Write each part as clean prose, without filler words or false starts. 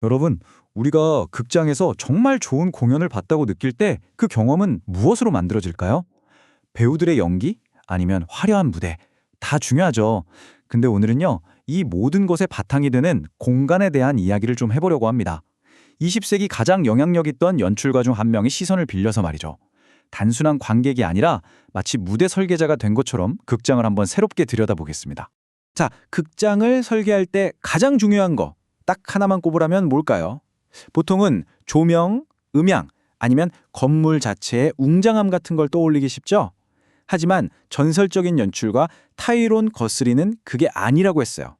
여러분, 우리가 극장에서 정말 좋은 공연을 봤다고 느낄 때 그 경험은 무엇으로 만들어질까요? 배우들의 연기? 아니면 화려한 무대? 다 중요하죠. 근데 오늘은요, 이 모든 것의 바탕이 되는 공간에 대한 이야기를 좀 해보려고 합니다. 20세기 가장 영향력 있던 연출가 중 한 명의 시선을 빌려서 말이죠. 단순한 관객이 아니라 마치 무대 설계자가 된 것처럼 극장을 한번 새롭게 들여다보겠습니다. 자, 극장을 설계할 때 가장 중요한 거, 딱 하나만 꼽으라면 뭘까요? 보통은 조명, 음향, 아니면 건물 자체의 웅장함 같은 걸 떠올리기 쉽죠? 하지만 전설적인 연출가 타이론 거스리는 그게 아니라고 했어요.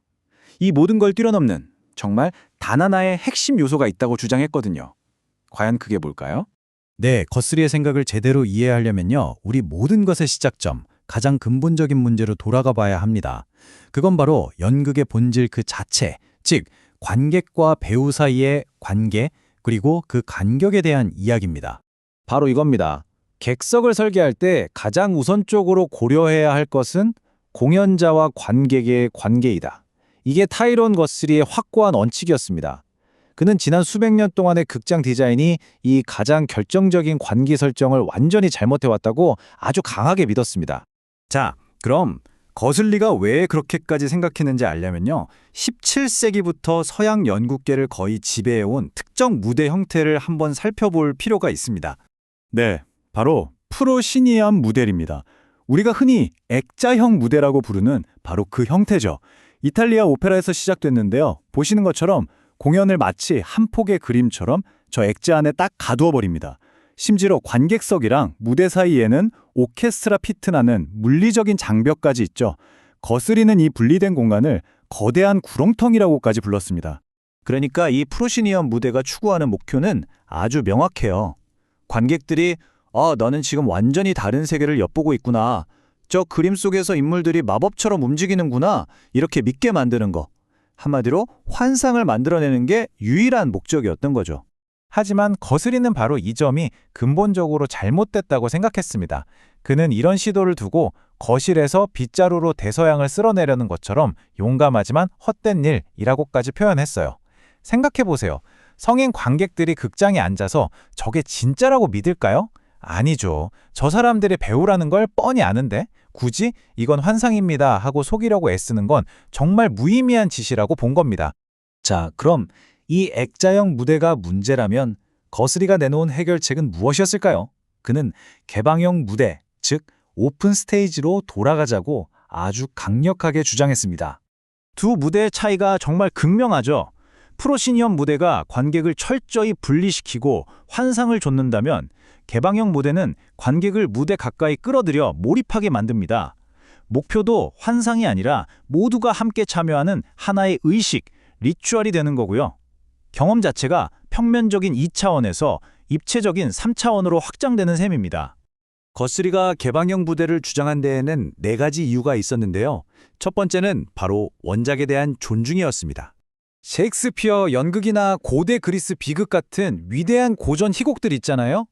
이 모든 걸 뛰어넘는 정말 단 하나의 핵심 요소가 있다고 주장했거든요. 과연 그게 뭘까요? 네, 거스리의 생각을 제대로 이해하려면요, 우리 모든 것의 시작점, 가장 근본적인 문제로 돌아가 봐야 합니다. 그건 바로 연극의 본질 그 자체, 즉 관객과 배우 사이의 관계, 그리고 그 간격에 대한 이야기입니다. 바로 이겁니다. 객석을 설계할 때 가장 우선적으로 고려해야 할 것은 공연자와 관객의 관계이다. 이게 타이론 거스리의 확고한 원칙이었습니다. 그는 지난 수백 년 동안의 극장 디자인이 이 가장 결정적인 관계 설정을 완전히 잘못해왔다고 아주 강하게 믿었습니다. 자, 그럼 거슬리가 왜 그렇게까지 생각했는지 알려면요, 17세기부터 서양 연극계를 거의 지배해온 특정 무대 형태를 한번 살펴볼 필요가 있습니다. 네, 바로 프로시니엄 무대입니다. 우리가 흔히 액자형 무대라고 부르는 바로 그 형태죠. 이탈리아 오페라에서 시작됐는데요. 보시는 것처럼 공연을 마치 한 폭의 그림처럼 저 액자 안에 딱 가두어 버립니다. 심지어 관객석이랑 무대 사이에는 오케스트라 피트나는 물리적인 장벽까지 있죠. 거스리는 이 분리된 공간을 거대한 구렁텅이라고까지 불렀습니다. 그러니까 이 프로시니엄 무대가 추구하는 목표는 아주 명확해요. 관객들이 너는 지금 완전히 다른 세계를 엿보고 있구나. 저 그림 속에서 인물들이 마법처럼 움직이는구나. 이렇게 믿게 만드는 거. 한마디로 환상을 만들어내는 게 유일한 목적이었던 거죠. 하지만 거스리는 바로 이 점이 근본적으로 잘못됐다고 생각했습니다. 그는 이런 시도를 두고 거실에서 빗자루로 대서양을 쓸어내려는 것처럼 용감하지만 헛된 일이라고까지 표현했어요. 생각해보세요. 성인 관객들이 극장에 앉아서 저게 진짜라고 믿을까요? 아니죠. 저 사람들이 배우라는 걸 뻔히 아는데 굳이 이건 환상입니다 하고 속이려고 애쓰는 건 정말 무의미한 짓이라고 본 겁니다. 자, 그럼 이 액자형 무대가 문제라면 거스리가 내놓은 해결책은 무엇이었을까요? 그는 개방형 무대, 즉 오픈 스테이지로 돌아가자고 아주 강력하게 주장했습니다. 두 무대의 차이가 정말 극명하죠. 프로시니엄 무대가 관객을 철저히 분리시키고 환상을 줬는다면 개방형 무대는 관객을 무대 가까이 끌어들여 몰입하게 만듭니다. 목표도 환상이 아니라 모두가 함께 참여하는 하나의 의식, 리추얼이 되는 거고요. 경험 자체가 평면적인 2차원에서 입체적인 3차원으로 확장되는 셈입니다. 거스리가 개방형 무대를 주장한 데에는 4가지 이유가 있었는데요. 첫 번째는 바로 원작에 대한 존중이었습니다. 셰익스피어 연극이나 고대 그리스 비극 같은 위대한 고전 희곡들 있잖아요.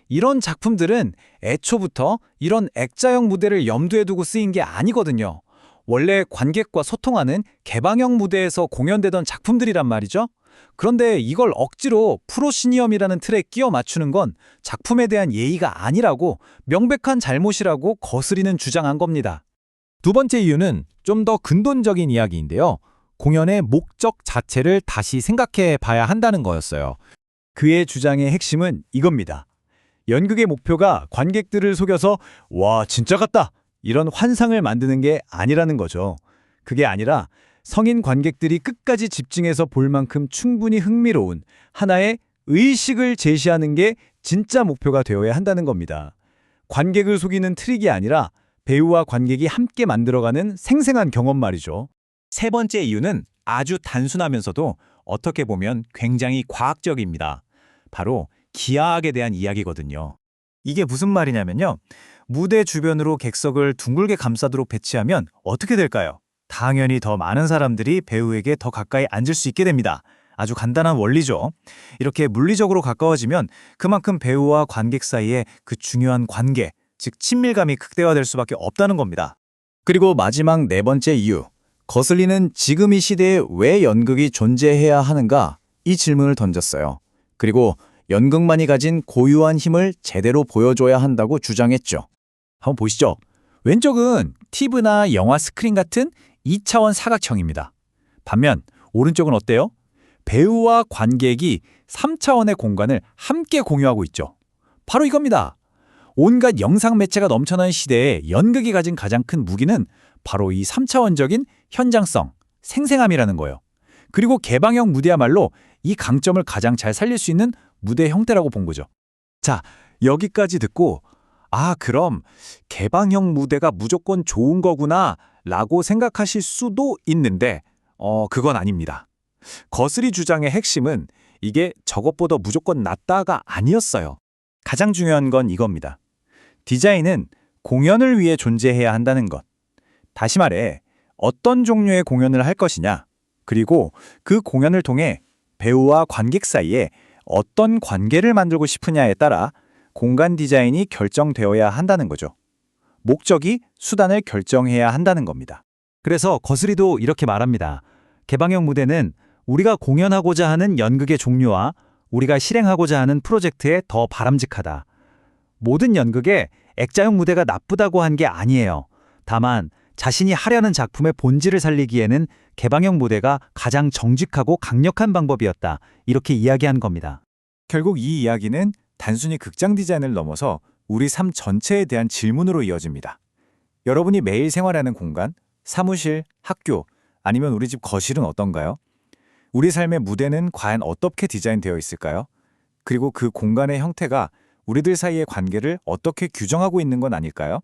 이런 작품들은 애초부터 이런 액자형 무대를 염두에 두고 쓰인 게 아니거든요. 원래 관객과 소통하는 개방형 무대에서 공연되던 작품들이란 말이죠. 그런데 이걸 억지로 프로시니엄이라는 틀에 끼워 맞추는 건 작품에 대한 예의가 아니라고, 명백한 잘못이라고 거스리는 주장한 겁니다. 두 번째 이유는 좀 더 근본적인 이야기인데요. 공연의 목적 자체를 다시 생각해 봐야 한다는 거였어요. 그의 주장의 핵심은 이겁니다. 연극의 목표가 관객들을 속여서 와, 진짜 같다! 이런 환상을 만드는 게 아니라는 거죠. 그게 아니라 성인 관객들이 끝까지 집중해서 볼 만큼 충분히 흥미로운 하나의 의식을 제시하는 게 진짜 목표가 되어야 한다는 겁니다. 관객을 속이는 트릭이 아니라 배우와 관객이 함께 만들어가는 생생한 경험 말이죠. 세 번째 이유는 아주 단순하면서도 어떻게 보면 굉장히 과학적입니다. 바로 기하학에 대한 이야기거든요. 이게 무슨 말이냐면요. 무대 주변으로 객석을 둥글게 감싸도록 배치하면 어떻게 될까요? 당연히 더 많은 사람들이 배우에게 더 가까이 앉을 수 있게 됩니다. 아주 간단한 원리죠. 이렇게 물리적으로 가까워지면 그만큼 배우와 관객 사이에 그 중요한 관계, 즉 친밀감이 극대화될 수밖에 없다는 겁니다. 그리고 마지막 4번째 이유. 거슬리는 지금 이 시대에 왜 연극이 존재해야 하는가? 이 질문을 던졌어요. 그리고 연극만이 가진 고유한 힘을 제대로 보여줘야 한다고 주장했죠. 한번 보시죠. 왼쪽은 TV나 영화 스크린 같은 2차원 사각형입니다. 반면 오른쪽은 어때요? 배우와 관객이 3차원의 공간을 함께 공유하고 있죠. 바로 이겁니다. 온갖 영상 매체가 넘쳐나는 시대에 연극이 가진 가장 큰 무기는 바로 이 3차원적인 현장성, 생생함이라는 거예요. 그리고 개방형 무대야말로 이 강점을 가장 잘 살릴 수 있는 무대 형태라고 본 거죠. 자, 여기까지 듣고 그럼 개방형 무대가 무조건 좋은 거구나 라고 생각하실 수도 있는데 그건 아닙니다. 거스리 주장의 핵심은 이게 저것보다 무조건 낫다가 아니었어요. 가장 중요한 건 이겁니다. 디자인은 공연을 위해 존재해야 한다는 것. 다시 말해, 어떤 종류의 공연을 할 것이냐, 그리고 그 공연을 통해 배우와 관객 사이에 어떤 관계를 만들고 싶으냐에 따라 공간 디자인이 결정되어야 한다는 거죠. 목적이 수단을 결정해야 한다는 겁니다. 그래서 거스리도 이렇게 말합니다. 개방형 무대는 우리가 공연하고자 하는 연극의 종류와 우리가 실행하고자 하는 프로젝트에 더 바람직하다. 모든 연극에 액자형 무대가 나쁘다고 한 게 아니에요. 다만 자신이 하려는 작품의 본질을 살리기에는 개방형 무대가 가장 정직하고 강력한 방법이었다. 이렇게 이야기한 겁니다. 결국 이 이야기는 단순히 극장 디자인을 넘어서 우리 삶 전체에 대한 질문으로 이어집니다. 여러분이 매일 생활하는 공간, 사무실, 학교, 아니면 우리 집 거실은 어떤가요? 우리 삶의 무대는 과연 어떻게 디자인되어 있을까요? 그리고 그 공간의 형태가 우리들 사이의 관계를 어떻게 규정하고 있는 건 아닐까요?